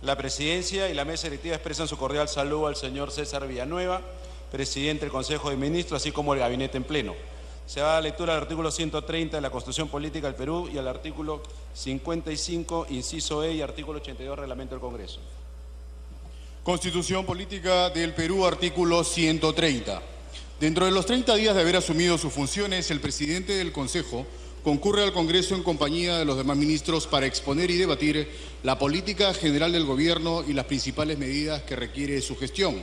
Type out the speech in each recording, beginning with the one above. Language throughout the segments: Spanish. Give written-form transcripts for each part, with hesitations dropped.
La Presidencia y la Mesa Directiva expresan su cordial saludo al señor César Villanueva, Presidente del Consejo de Ministros, así como el Gabinete en pleno. Se va a dar lectura al artículo 130 de la Constitución Política del Perú y al artículo 55, inciso E, y artículo 82 del Reglamento del Congreso. Constitución Política del Perú, artículo 130. Dentro de los 30 días de haber asumido sus funciones, el presidente del Consejo concurre al Congreso en compañía de los demás ministros para exponer y debatir la política general del Gobierno y las principales medidas que requiere su gestión.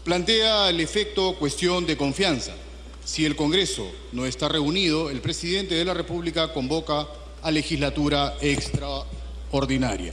Plantea al efecto cuestión de confianza. Si el Congreso no está reunido, el presidente de la República convoca a legislatura extraordinaria.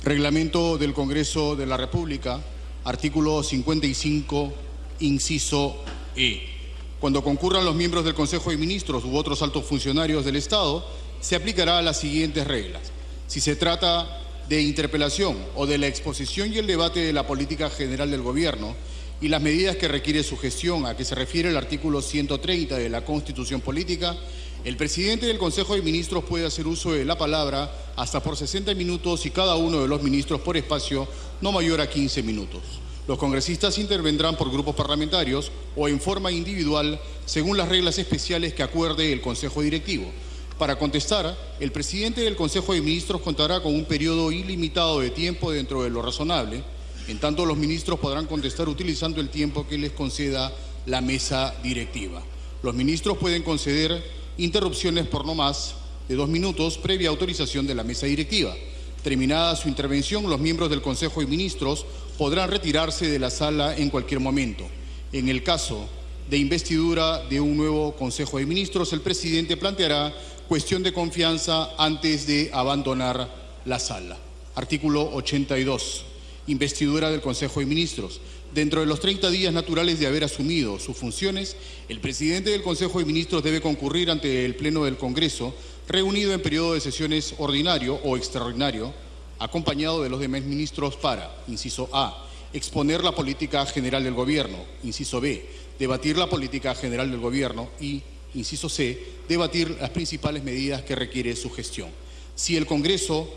Reglamento del Congreso de la República, artículo 55, inciso E. Cuando concurran los miembros del Consejo de Ministros u otros altos funcionarios del Estado, se aplicará las siguientes reglas. Si se trata de interpelación o de la exposición y el debate de la política general del Gobierno y las medidas que requiere su gestión, a que se refiere el artículo 130 de la Constitución Política, el presidente del Consejo de Ministros puede hacer uso de la palabra hasta por 60 minutos y cada uno de los ministros por espacio no mayor a 15 minutos. Los congresistas intervendrán por grupos parlamentarios o en forma individual según las reglas especiales que acuerde el Consejo Directivo. Para contestar, el presidente del Consejo de Ministros contará con un periodo ilimitado de tiempo dentro de lo razonable. En tanto, los ministros podrán contestar utilizando el tiempo que les conceda la mesa directiva. Los ministros pueden conceder interrupciones por no más de 2 minutos previa autorización de la mesa directiva. Terminada su intervención, los miembros del Consejo de Ministros podrán retirarse de la sala en cualquier momento. En el caso de investidura de un nuevo Consejo de Ministros, el presidente planteará cuestión de confianza antes de abandonar la sala. Artículo 82. Investidura del Consejo de Ministros. Dentro de los 30 días naturales de haber asumido sus funciones, el presidente del Consejo de Ministros debe concurrir ante el Pleno del Congreso, reunido en periodo de sesiones ordinario o extraordinario, acompañado de los demás ministros para, inciso A, exponer la política general del Gobierno, inciso B, debatir la política general del Gobierno y, inciso C, debatir las principales medidas que requiere su gestión. Si el Congreso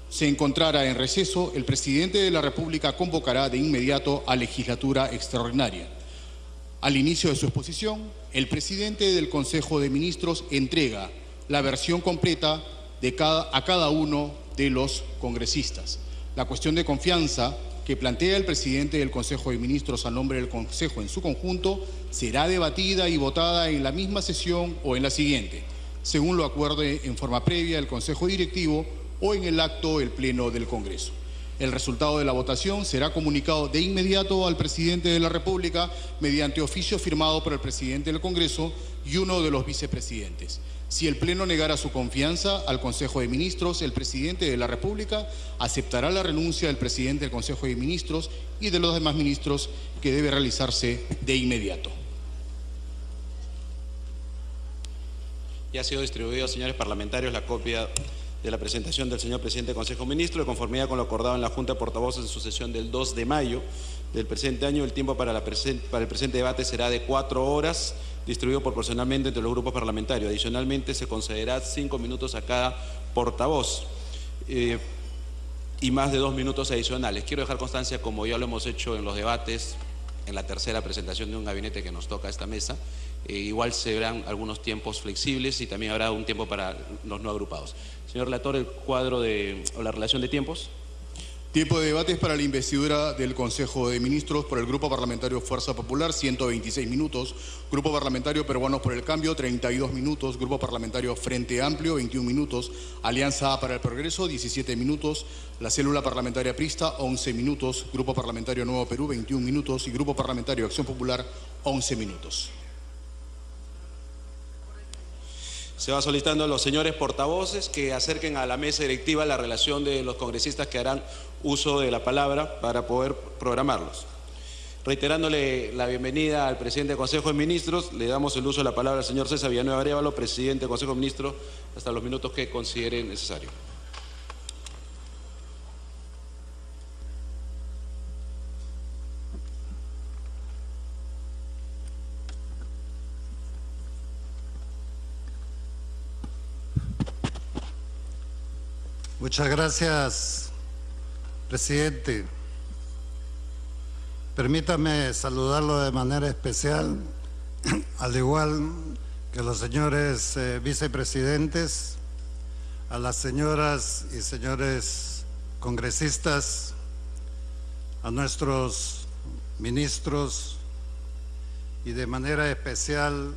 se encontrara en receso, el presidente de la República convocará de inmediato a legislatura extraordinaria. Al inicio de su exposición, el presidente del Consejo de Ministros entrega la versión completa a cada uno de los congresistas. La cuestión de confianza que plantea el presidente del Consejo de Ministros a nombre del Consejo en su conjunto será debatida y votada en la misma sesión o en la siguiente, según lo acuerde en forma previa el Consejo Directivo o en el acto del Pleno del Congreso. El resultado de la votación será comunicado de inmediato al presidente de la República mediante oficio firmado por el presidente del Congreso y uno de los vicepresidentes. Si el Pleno negara su confianza al Consejo de Ministros, el presidente de la República aceptará la renuncia del presidente del Consejo de Ministros y de los demás ministros, que debe realizarse de inmediato. Ya ha sido distribuido, señores parlamentarios, la copia de la presentación del señor presidente del Consejo de Ministros, de conformidad con lo acordado en la Junta de Portavoces en su sesión del 2 de mayo del presente año. El tiempo para el presente debate será de 4 horas, distribuido proporcionalmente entre los grupos parlamentarios. Adicionalmente, se concederá 5 minutos a cada portavoz y más de 2 minutos adicionales. Quiero dejar constancia, como ya lo hemos hecho en los debates, en la tercera presentación de un gabinete que nos toca a esta mesa, igual se verán algunos tiempos flexibles y también habrá un tiempo para los no agrupados. Señor relator, el cuadro o la relación de tiempos. Tiempo de debates para la investidura del Consejo de Ministros por el Grupo Parlamentario Fuerza Popular, 126 minutos. Grupo Parlamentario Peruanos por el Cambio, 32 minutos. Grupo Parlamentario Frente Amplio, 21 minutos. Alianza para el Progreso, 17 minutos. La Célula Parlamentaria Aprista, 11 minutos. Grupo Parlamentario Nuevo Perú, 21 minutos. Y Grupo Parlamentario Acción Popular, 11 minutos. Se va solicitando a los señores portavoces que acerquen a la mesa directiva la relación de los congresistas que harán uso de la palabra para poder programarlos. Reiterándole la bienvenida al presidente del Consejo de Ministros, le damos el uso de la palabra al señor César Villanueva Arévalo, presidente del Consejo de Ministros, hasta los minutos que considere necesario. Muchas gracias, Presidente, permítame saludarlo de manera especial, al igual que los señores vicepresidentes, a las señoras y señores congresistas, a nuestros ministros y de manera especial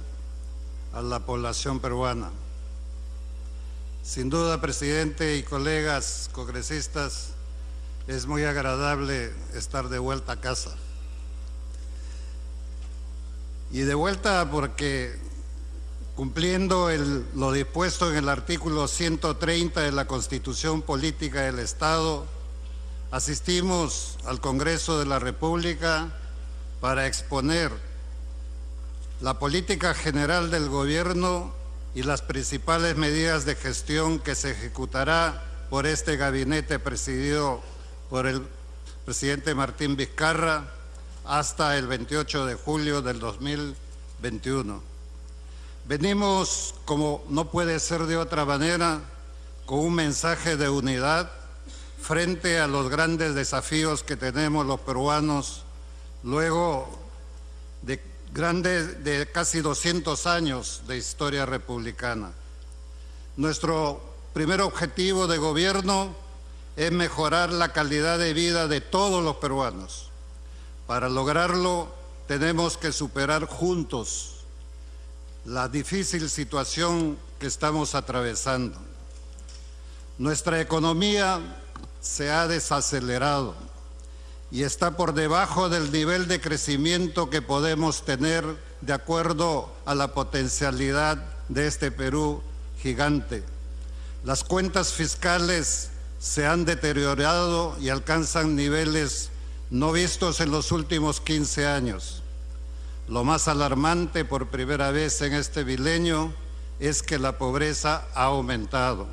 a la población peruana. Sin duda, presidente y colegas congresistas, es muy agradable estar de vuelta a casa. Y de vuelta porque, cumpliendo lo dispuesto en el artículo 130 de la Constitución Política del Estado, asistimos al Congreso de la República para exponer la política general del gobierno y las principales medidas de gestión que se ejecutará por este gabinete presidido por el presidente Martín Vizcarra hasta el 28 de julio del 2021. Venimos, como no puede ser de otra manera, con un mensaje de unidad frente a los grandes desafíos que tenemos los peruanos luego de casi 200 años de historia republicana. Nuestro primer objetivo de gobierno es mejorar la calidad de vida de todos los peruanos. Para lograrlo, tenemos que superar juntos la difícil situación que estamos atravesando. Nuestra economía se ha desacelerado y está por debajo del nivel de crecimiento que podemos tener de acuerdo a la potencialidad de este Perú gigante. Las cuentas fiscales se han deteriorado y alcanzan niveles no vistos en los últimos 15 años. Lo más alarmante por primera vez en este milenio es que la pobreza ha aumentado.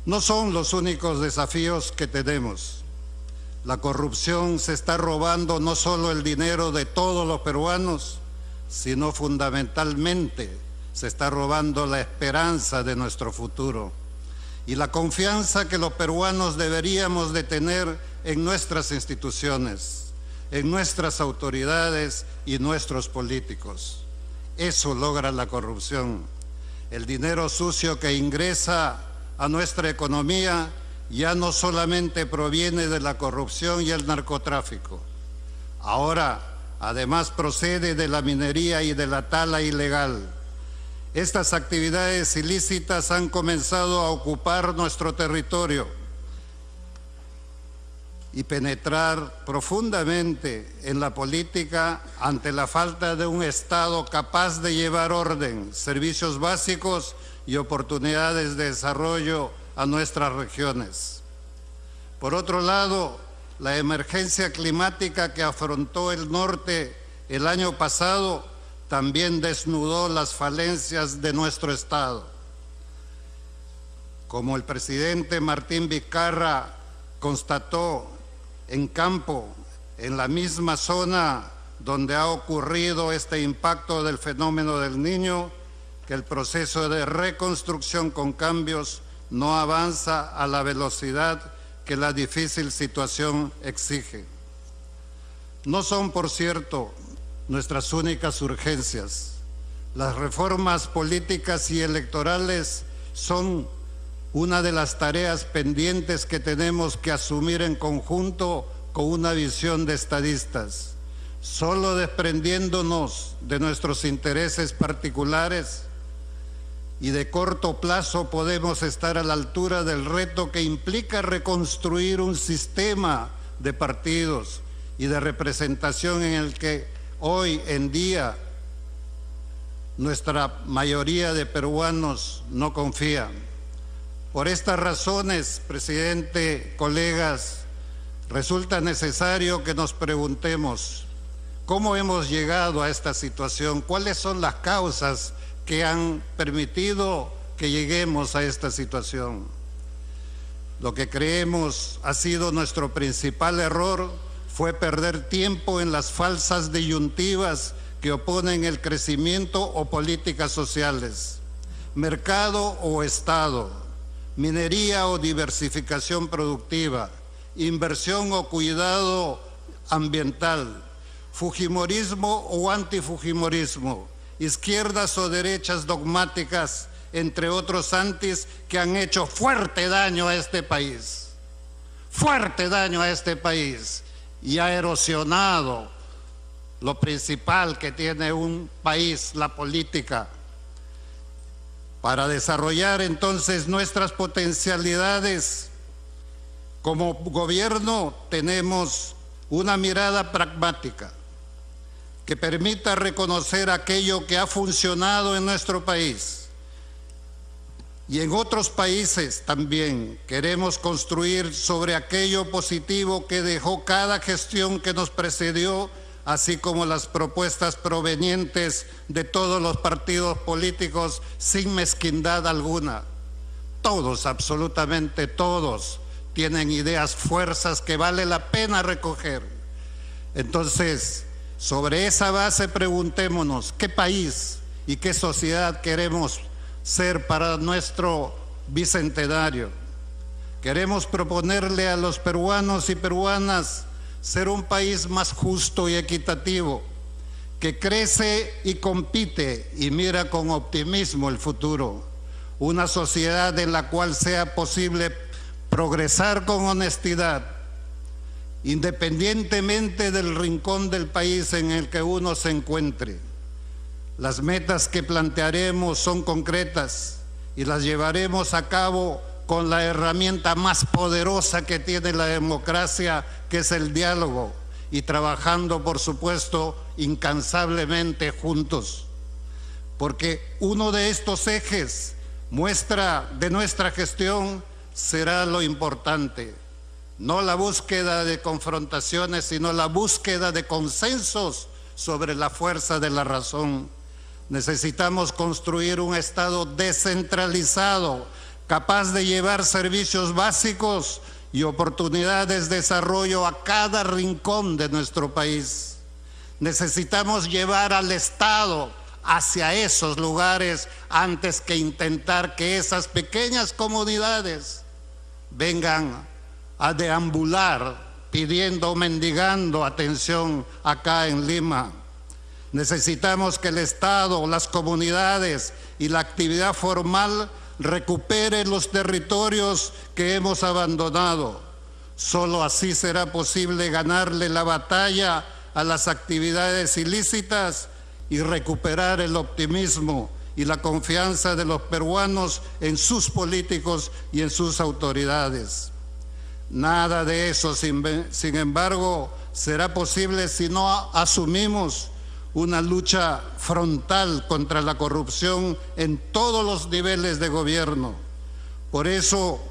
No son los únicos desafíos que tenemos. La corrupción se está robando no solo el dinero de todos los peruanos, sino fundamentalmente se está robando la esperanza de nuestro futuro y la confianza que los peruanos deberíamos de tener en nuestras instituciones, en nuestras autoridades y nuestros políticos. Eso logra la corrupción. El dinero sucio que ingresa a nuestra economía ya no solamente proviene de la corrupción y el narcotráfico. Ahora, además, procede de la minería y de la tala ilegal. Estas actividades ilícitas han comenzado a ocupar nuestro territorio y penetrar profundamente en la política ante la falta de un Estado capaz de llevar orden, servicios básicos y oportunidades de desarrollo a nuestras regiones. Por otro lado, la emergencia climática que afrontó el norte el año pasado también desnudó las falencias de nuestro Estado. Como el presidente Martín Vizcarra constató en campo, en la misma zona donde ha ocurrido este impacto del fenómeno del Niño, que el proceso de reconstrucción con cambios no avanza a la velocidad que la difícil situación exige. No son, por cierto, nuestras únicas urgencias. Las reformas políticas y electorales son una de las tareas pendientes que tenemos que asumir en conjunto con una visión de estadistas. Solo desprendiéndonos de nuestros intereses particulares y de corto plazo podemos estar a la altura del reto que implica reconstruir un sistema de partidos y de representación en el que hoy en día nuestra mayoría de peruanos no confía. Por estas razones, presidente, colegas, resulta necesario que nos preguntemos cómo hemos llegado a esta situación, cuáles son las causas que han permitido que lleguemos a esta situación. Lo que creemos ha sido nuestro principal error fue perder tiempo en las falsas disyuntivas que oponen el crecimiento o políticas sociales, mercado o Estado, minería o diversificación productiva, inversión o cuidado ambiental, fujimorismo o antifujimorismo, izquierdas o derechas dogmáticas, entre otros antis que han hecho fuerte daño a este país, y ha erosionado lo principal que tiene un país, la política. Para desarrollar entonces nuestras potencialidades como gobierno tenemos una mirada pragmática que permita reconocer aquello que ha funcionado en nuestro país. Y en otros países también queremos construir sobre aquello positivo que dejó cada gestión que nos precedió, así como las propuestas provenientes de todos los partidos políticos sin mezquindad alguna. Todos, absolutamente todos, tienen ideas, fuerzas que vale la pena recoger. Entonces, sobre esa base preguntémonos qué país y qué sociedad queremos ser para nuestro bicentenario. Queremos proponerle a los peruanos y peruanas ser un país más justo y equitativo, que crece y compite y mira con optimismo el futuro. Una sociedad en la cual sea posible progresar con honestidad, independientemente del rincón del país en el que uno se encuentre. Las metas que plantearemos son concretas y las llevaremos a cabo con la herramienta más poderosa que tiene la democracia, que es el diálogo, y trabajando, por supuesto, incansablemente juntos. Porque uno de estos ejes de nuestra gestión será lo importante, no la búsqueda de confrontaciones, sino la búsqueda de consensos sobre la fuerza de la razón. Necesitamos construir un Estado descentralizado, capaz de llevar servicios básicos y oportunidades de desarrollo a cada rincón de nuestro país. Necesitamos llevar al Estado hacia esos lugares antes que intentar que esas pequeñas comunidades vengan a deambular pidiendo, mendigando atención acá en Lima. Necesitamos que el Estado, las comunidades y la actividad formal recuperen los territorios que hemos abandonado. Solo así será posible ganarle la batalla a las actividades ilícitas y recuperar el optimismo y la confianza de los peruanos en sus políticos y en sus autoridades. Nada de eso, sin embargo, será posible si no asumimos una lucha frontal contra la corrupción en todos los niveles de gobierno. Por eso,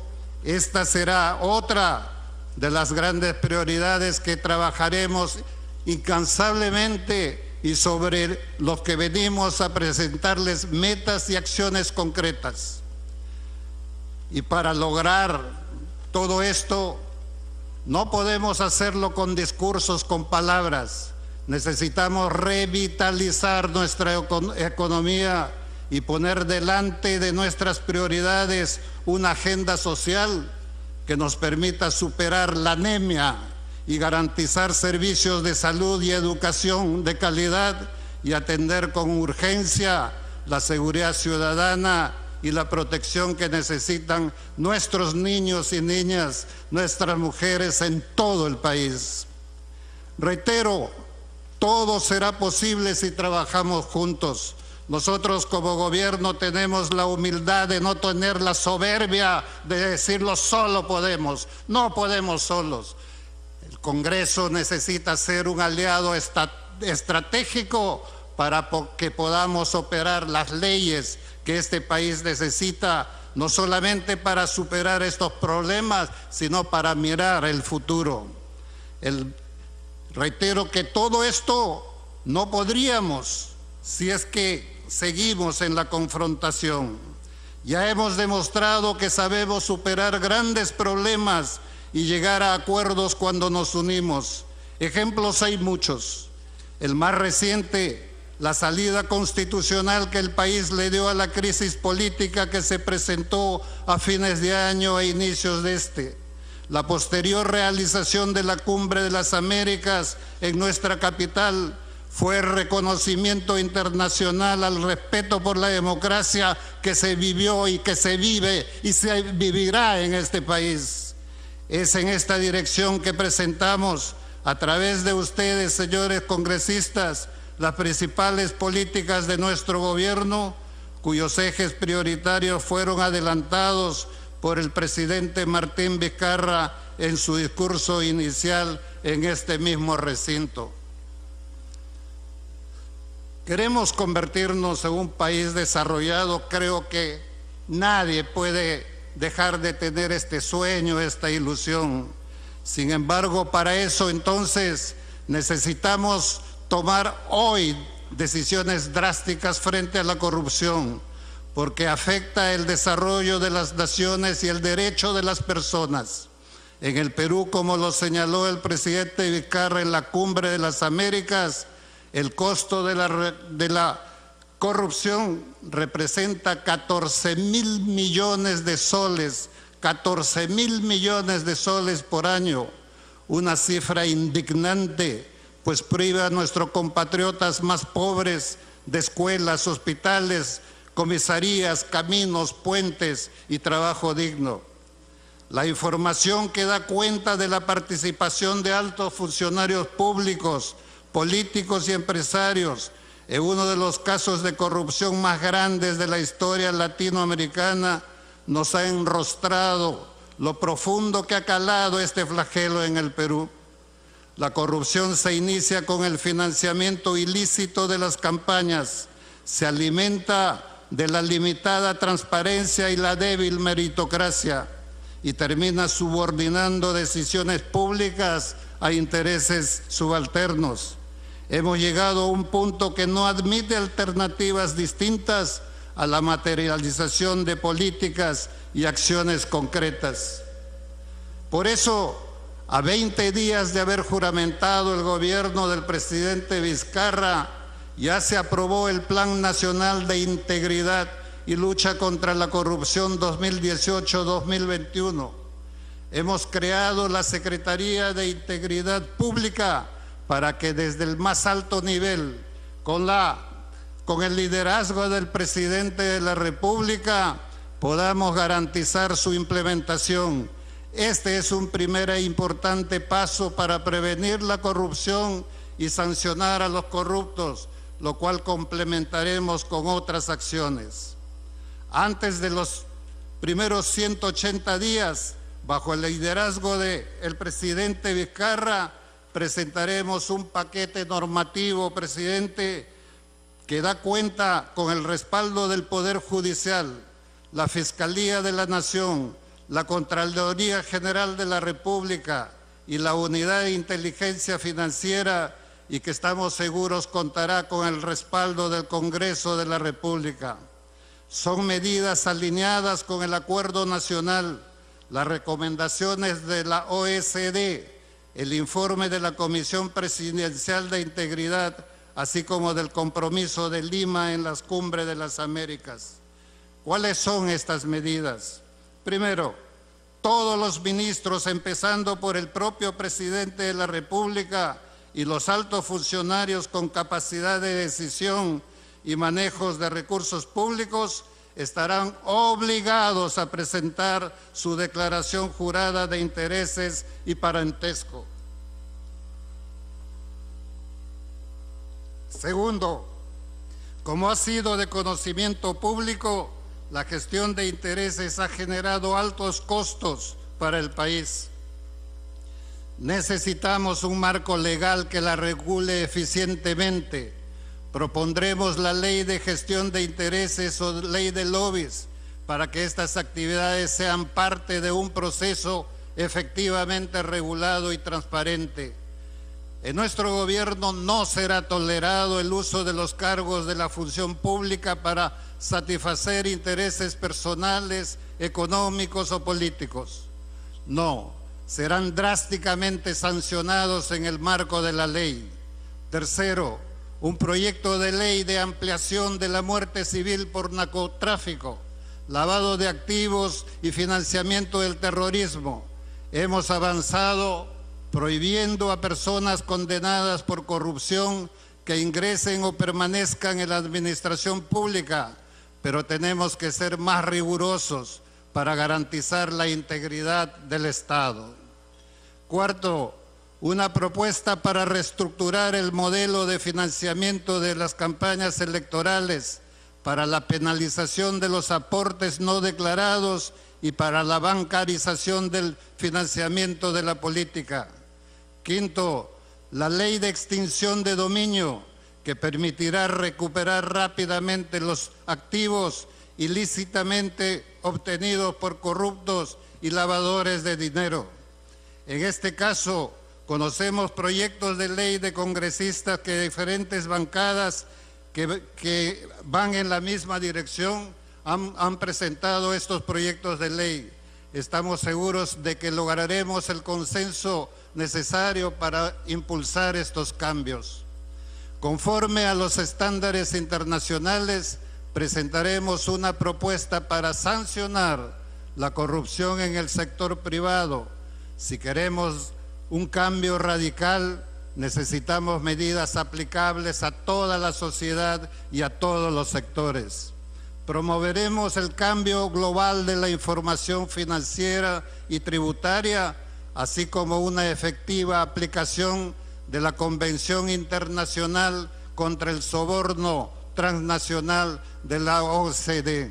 esta será otra de las grandes prioridades que trabajaremos incansablemente y sobre los que venimos a presentarles metas y acciones concretas. Y para lograr todo esto, no podemos hacerlo con discursos, con palabras. Necesitamos revitalizar nuestra economía y poner delante de nuestras prioridades una agenda social que nos permita superar la anemia y garantizar servicios de salud y educación de calidad y atender con urgencia la seguridad ciudadana y la protección que necesitan nuestros niños y niñas, nuestras mujeres en todo el país. Reitero, todo será posible si trabajamos juntos. Nosotros como gobierno tenemos la humildad de no tener la soberbia de decirlo solo podemos. No podemos solos. El Congreso necesita ser un aliado estratégico para que podamos operar las leyes que este país necesita, no solamente para superar estos problemas, sino para mirar el futuro. Reitero que todo esto no podríamos si es que seguimos en la confrontación. Ya hemos demostrado que sabemos superar grandes problemas y llegar a acuerdos cuando nos unimos. Ejemplos hay muchos. El más reciente, la salida constitucional que el país le dio a la crisis política que se presentó a fines de año e inicios de este. La posterior realización de la Cumbre de las Américas en nuestra capital fue reconocimiento internacional al respeto por la democracia que se vivió y que se vive y se vivirá en este país. Es en esta dirección que presentamos, a través de ustedes, señores congresistas, las principales políticas de nuestro gobierno, cuyos ejes prioritarios fueron adelantados por el presidente Martín Vizcarra en su discurso inicial en este mismo recinto. Queremos convertirnos en un país desarrollado. Creo que nadie puede dejar de tener este sueño, esta ilusión. Sin embargo, para eso entonces necesitamos tomar hoy decisiones drásticas frente a la corrupción, porque afecta el desarrollo de las naciones y el derecho de las personas. En el Perú, como lo señaló el presidente Vizcarra en la Cumbre de las Américas, el costo de la corrupción representa 14.000 millones de soles, 14.000 millones de soles por año, una cifra indignante, pues priva a nuestros compatriotas más pobres de escuelas, hospitales, comisarías, caminos, puentes y trabajo digno. La información que da cuenta de la participación de altos funcionarios públicos, políticos y empresarios en uno de los casos de corrupción más grandes de la historia latinoamericana nos ha enrostrado lo profundo que ha calado este flagelo en el Perú. La corrupción se inicia con el financiamiento ilícito de las campañas, se alimenta de la limitada transparencia y la débil meritocracia y termina subordinando decisiones públicas a intereses subalternos. Hemos llegado a un punto que no admite alternativas distintas a la materialización de políticas y acciones concretas. Por eso, a 20 días de haber juramentado el gobierno del presidente Vizcarra, ya se aprobó el Plan Nacional de Integridad y Lucha contra la Corrupción 2018-2021. Hemos creado la Secretaría de Integridad Pública para que desde el más alto nivel, con el liderazgo del presidente de la República, podamos garantizar su implementación. Este es un primer e importante paso para prevenir la corrupción y sancionar a los corruptos, lo cual complementaremos con otras acciones. Antes de los primeros 180 días, bajo el liderazgo del presidente Vizcarra, presentaremos un paquete normativo, presidente, que da cuenta con el respaldo del Poder Judicial, la Fiscalía de la Nación, la Contraloría General de la República y la Unidad de Inteligencia Financiera, y que estamos seguros contará con el respaldo del Congreso de la República. Son medidas alineadas con el Acuerdo Nacional, las recomendaciones de la OECD, el informe de la Comisión Presidencial de Integridad, así como del compromiso de Lima en las Cumbres de las Américas. ¿Cuáles son estas medidas? Primero, todos los ministros, empezando por el propio presidente de la República y los altos funcionarios con capacidad de decisión y manejos de recursos públicos, estarán obligados a presentar su declaración jurada de intereses y parentesco. Segundo, como ha sido de conocimiento público, la gestión de intereses ha generado altos costos para el país. Necesitamos un marco legal que la regule eficientemente. Propondremos la ley de gestión de intereses o ley de lobbies para que estas actividades sean parte de un proceso efectivamente regulado y transparente. En nuestro gobierno no será tolerado el uso de los cargos de la función pública para satisfacer intereses personales, económicos o políticos. No, serán drásticamente sancionados en el marco de la ley. Tercero, un proyecto de ley de ampliación de la muerte civil por narcotráfico, lavado de activos y financiamiento del terrorismo. Hemos avanzado prohibiendo a personas condenadas por corrupción que ingresen o permanezcan en la administración pública, pero tenemos que ser más rigurosos para garantizar la integridad del Estado. Cuarto, una propuesta para reestructurar el modelo de financiamiento de las campañas electorales, para la penalización de los aportes no declarados y para la bancarización del financiamiento de la política. Quinto, la ley de extinción de dominio, que permitirá recuperar rápidamente los activos ilícitamente obtenidos por corruptos y lavadores de dinero. En este caso, conocemos proyectos de ley de congresistas que diferentes bancadas que van en la misma dirección han presentado estos proyectos de ley. Estamos seguros de que lograremos el consenso necesario para impulsar estos cambios. Conforme a los estándares internacionales, presentaremos una propuesta para sancionar la corrupción en el sector privado. Si queremos un cambio radical, necesitamos medidas aplicables a toda la sociedad y a todos los sectores. Promoveremos el cambio global de la información financiera y tributaria, así como una efectiva aplicación de la Convención Internacional contra el Soborno Transnacional de la OCDE.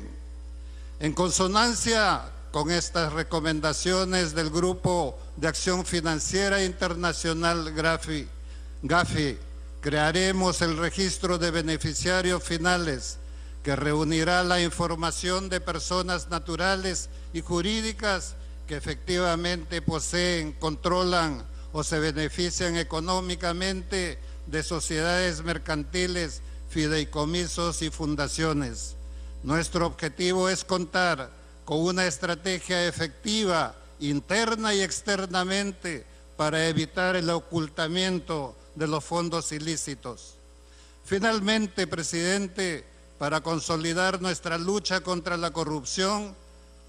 En consonancia con estas recomendaciones del Grupo de Acción Financiera Internacional GAFI, crearemos el registro de beneficiarios finales, que reunirá la información de personas naturales y jurídicas que efectivamente poseen, controlan o se benefician económicamente de sociedades mercantiles, fideicomisos y fundaciones. Nuestro objetivo es contar con una estrategia efectiva, interna y externamente, para evitar el ocultamiento de los fondos ilícitos. Finalmente, presidente, para consolidar nuestra lucha contra la corrupción,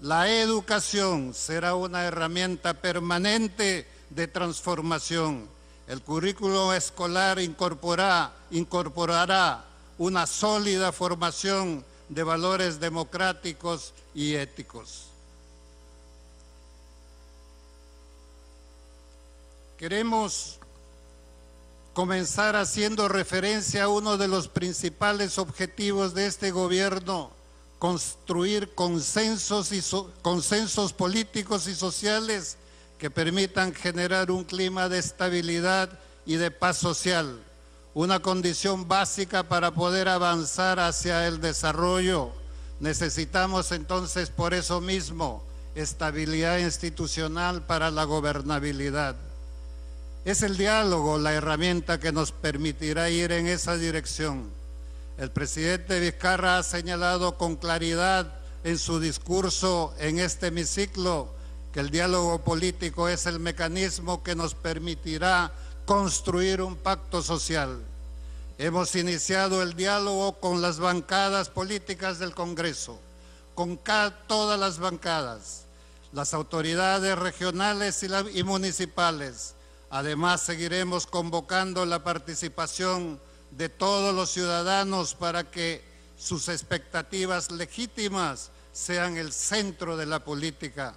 la educación será una herramienta permanente de transformación. El currículo escolar incorporará una sólida formación de valores democráticos y éticos. Queremos comenzar haciendo referencia a uno de los principales objetivos de este gobierno: construir consensos políticos y sociales que permitan generar un clima de estabilidad y de paz social, una condición básica para poder avanzar hacia el desarrollo. Necesitamos entonces, por eso mismo, estabilidad institucional para la gobernabilidad. Es el diálogo la herramienta que nos permitirá ir en esa dirección. El presidente Vizcarra ha señalado con claridad en su discurso en este hemiciclo que el diálogo político es el mecanismo que nos permitirá construir un pacto social. Hemos iniciado el diálogo con las bancadas políticas del Congreso, con todas las bancadas, las autoridades regionales y municipales. Además, seguiremos convocando la participación de todos los ciudadanos para que sus expectativas legítimas sean el centro de la política.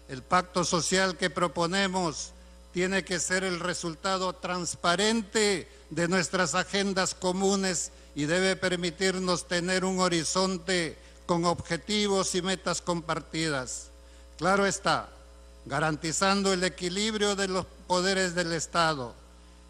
El pacto social que proponemos tiene que ser el resultado transparente de nuestras agendas comunes y debe permitirnos tener un horizonte con objetivos y metas compartidas. Claro está, garantizando el equilibrio de los poderes del Estado.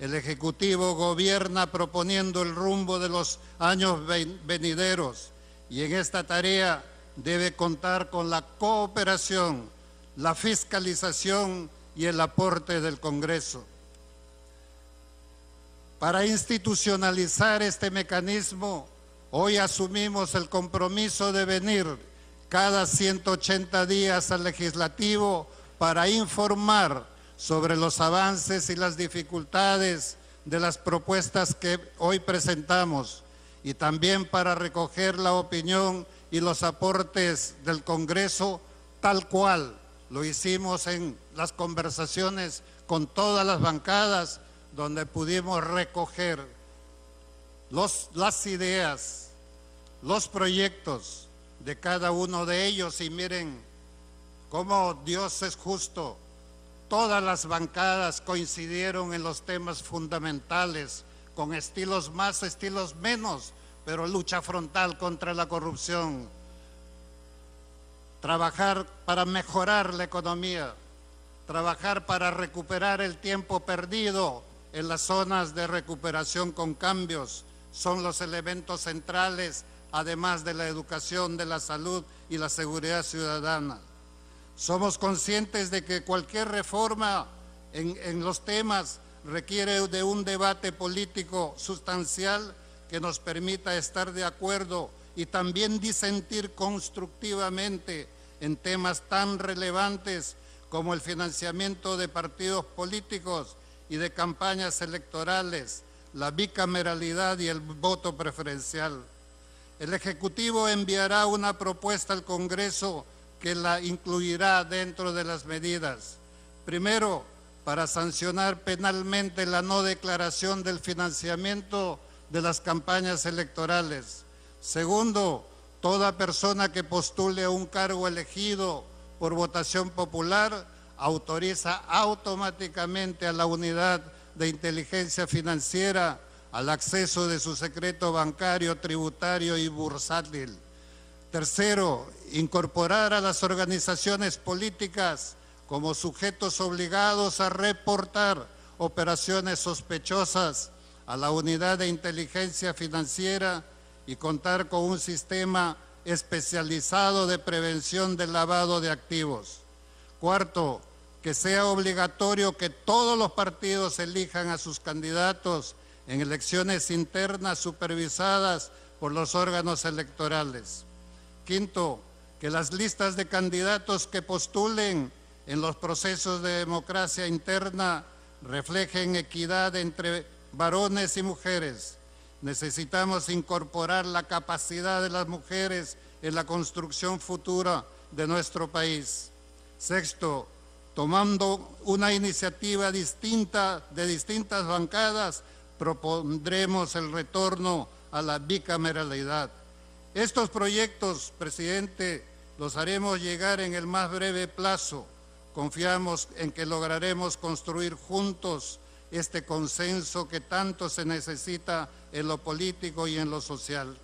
El Ejecutivo gobierna proponiendo el rumbo de los años venideros y en esta tarea debe contar con la cooperación, la fiscalización y el aporte del Congreso. Para institucionalizar este mecanismo, hoy asumimos el compromiso de venir cada 180 días al Legislativo para informar sobre los avances y las dificultades de las propuestas que hoy presentamos y también para recoger la opinión y los aportes del Congreso tal cual lo hicimos en las conversaciones con todas las bancadas, donde pudimos recoger las ideas, los proyectos de cada uno de ellos. Y miren cómo Dios es justo. Todas las bancadas coincidieron en los temas fundamentales, con estilos más, estilos menos, pero lucha frontal contra la corrupción, trabajar para mejorar la economía, trabajar para recuperar el tiempo perdido en las zonas de recuperación con cambios, son los elementos centrales, además de la educación, de la salud y la seguridad ciudadana. Somos conscientes de que cualquier reforma en los temas requiere de un debate político sustancial que nos permita estar de acuerdo y también disentir constructivamente en temas tan relevantes como el financiamiento de partidos políticos y de campañas electorales, la bicameralidad y el voto preferencial. El Ejecutivo enviará una propuesta al Congreso que la incluirá dentro de las medidas. Primero, para sancionar penalmente la no declaración del financiamiento de las campañas electorales. Segundo, toda persona que postule a un cargo elegido por votación popular autoriza automáticamente a la unidad de inteligencia financiera al acceso de su secreto bancario, tributario y bursátil. Tercero, incorporar a las organizaciones políticas como sujetos obligados a reportar operaciones sospechosas a la unidad de inteligencia financiera y contar con un sistema especializado de prevención del lavado de activos. Cuarto, que sea obligatorio que todos los partidos elijan a sus candidatos en elecciones internas supervisadas por los órganos electorales. Quinto, que las listas de candidatos que postulen en los procesos de democracia interna reflejen equidad entre varones y mujeres. Necesitamos incorporar la capacidad de las mujeres en la construcción futura de nuestro país. Sexto, tomando una iniciativa distinta de distintas bancadas, propondremos el retorno a la bicameralidad. Estos proyectos, presidente, los haremos llegar en el más breve plazo. Confiamos en que lograremos construir juntos este consenso que tanto se necesita en lo político y en lo social.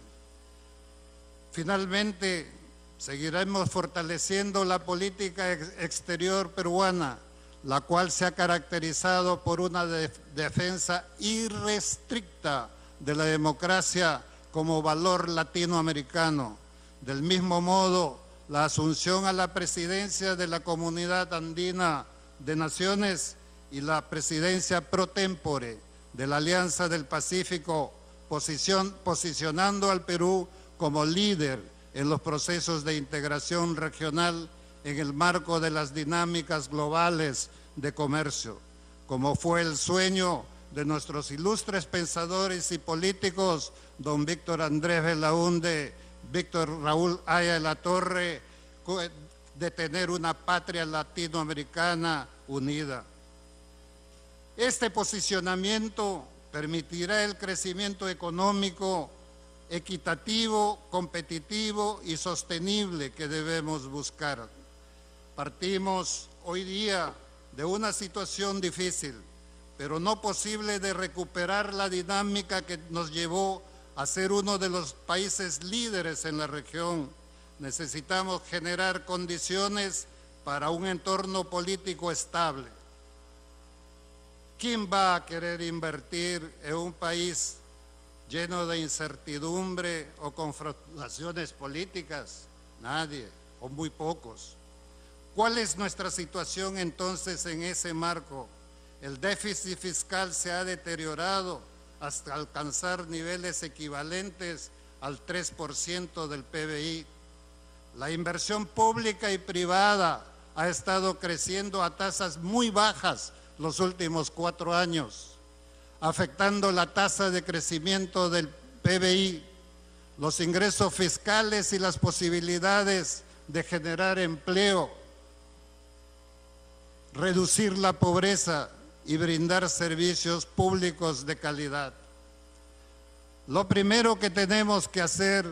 Finalmente, seguiremos fortaleciendo la política exterior peruana, la cual se ha caracterizado por una defensa irrestricta de la democracia como valor latinoamericano. Del mismo modo, la asunción a la presidencia de la Comunidad Andina de Naciones y la presidencia pro tempore de la Alianza del Pacífico, posicionando al Perú como líder en los procesos de integración regional en el marco de las dinámicas globales de comercio, como fue el sueño de nuestros ilustres pensadores y políticos, don Víctor Andrés Belaúnde, Víctor Raúl Haya de la Torre, de tener una patria latinoamericana unida. Este posicionamiento permitirá el crecimiento económico equitativo, competitivo y sostenible que debemos buscar. Partimos hoy día de una situación difícil, pero no posible de recuperar la dinámica que nos llevó a ser uno de los países líderes en la región. Necesitamos generar condiciones para un entorno político estable. ¿Quién va a querer invertir en un país lleno de incertidumbre o confrontaciones políticas? Nadie, o muy pocos. ¿Cuál es nuestra situación entonces en ese marco? El déficit fiscal se ha deteriorado hasta alcanzar niveles equivalentes al 3% del PBI. La inversión pública y privada ha estado creciendo a tasas muy bajas los últimos 4 años, afectando la tasa de crecimiento del PBI, los ingresos fiscales y las posibilidades de generar empleo. reducir la pobreza y brindar servicios públicos de calidad. Lo primero que tenemos que hacer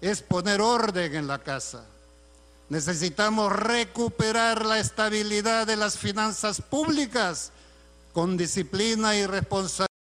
es poner orden en la casa. Necesitamos recuperar la estabilidad de las finanzas públicas con disciplina y responsabilidad.